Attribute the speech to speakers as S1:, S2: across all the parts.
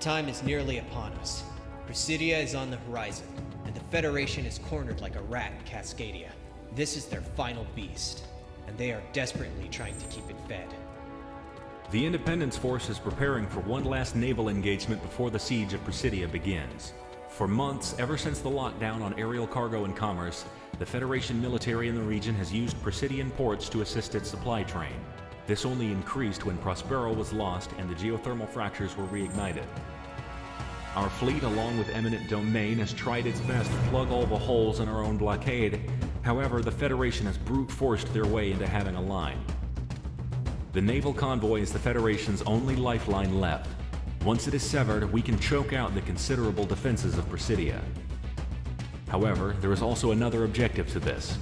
S1: time is nearly upon us. Presidia is on the horizon, and the Federation is cornered like a rat in Cascadia. This is their final beast, and they are desperately trying to keep it fed.
S2: The Independence Force is preparing for one last naval engagement before the siege of Presidia begins. For months, ever since the lockdown on aerial cargo and commerce, the Federation military in the region has used Presidian ports to assist its supply train. This only increased when Prospero was lost and the geothermal fractures were reignited. Our fleet, along with Eminent Domain, has tried its best to plug all the holes in our own blockade. However, the Federation has brute forced their way into having a line. The naval convoy is the Federation's only lifeline left. Once it is severed, we can choke out the considerable defenses of Presidia. However, there is also another objective to this.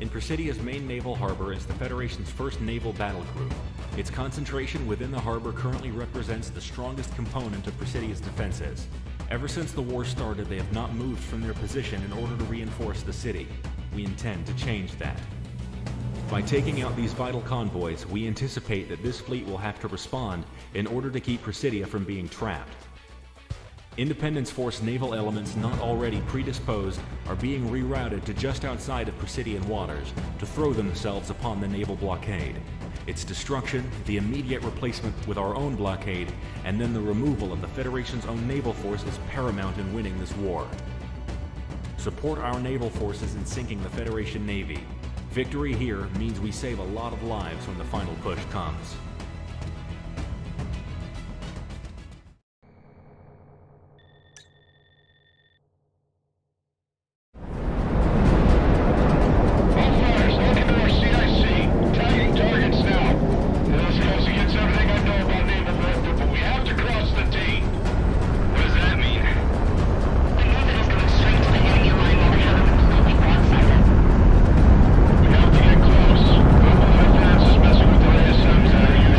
S2: In Presidia's main naval harbor is the Federation's first naval battle group. Its concentration within the harbor currently represents the strongest component of Presidia's defenses. Ever since the war started, they have not moved from their position in order to reinforce the city. We intend to change that. By taking out these vital convoys, we anticipate that this fleet will have to respond in order to keep Presidia from being trapped. Independence Force naval elements not already predisposed are being rerouted to just outside of Presidian waters to throw themselves upon the naval blockade. Its destruction, the immediate replacement with our own blockade, and then the removal of the Federation's own naval force is paramount in winning this war. Support our naval forces in sinking the Federation Navy. Victory here means we save a lot of lives when the final push comes.
S3: Close. Global defense is messing with our ASMs out of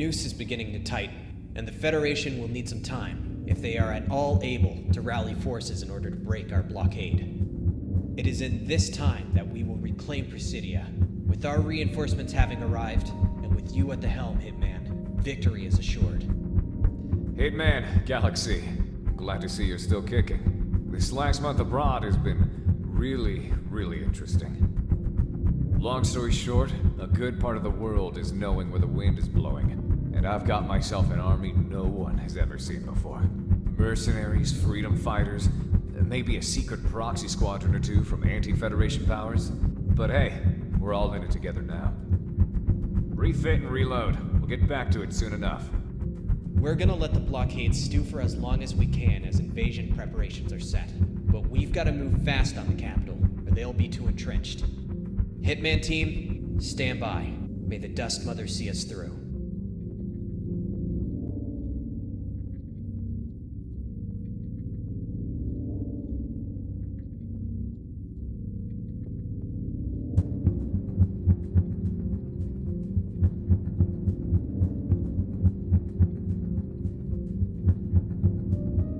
S1: noose is beginning to tighten, and the Federation will need some time, if they are at all able, to rally forces in order to break our blockade. It is in this time that we will reclaim Presidia. With our reinforcements having arrived, and with you at the helm, Hitman, victory is assured.
S3: Hitman, Galaxy. Glad to see you're still kicking. This last month abroad has been really interesting. Long story short, a good part of the world is knowing where the wind is blowing. And I've got myself an army no one has ever seen before. Mercenaries, freedom fighters, maybe a secret proxy squadron or two from anti-Federation powers. But hey, we're all in it together now. Refit and reload. We'll get back to it soon enough.
S1: We're gonna let the blockade stew for as long as we can as invasion preparations are set. But we've gotta move fast on the capital, or they'll be too entrenched. Hitman team, stand by. May the Dust Mother see us through.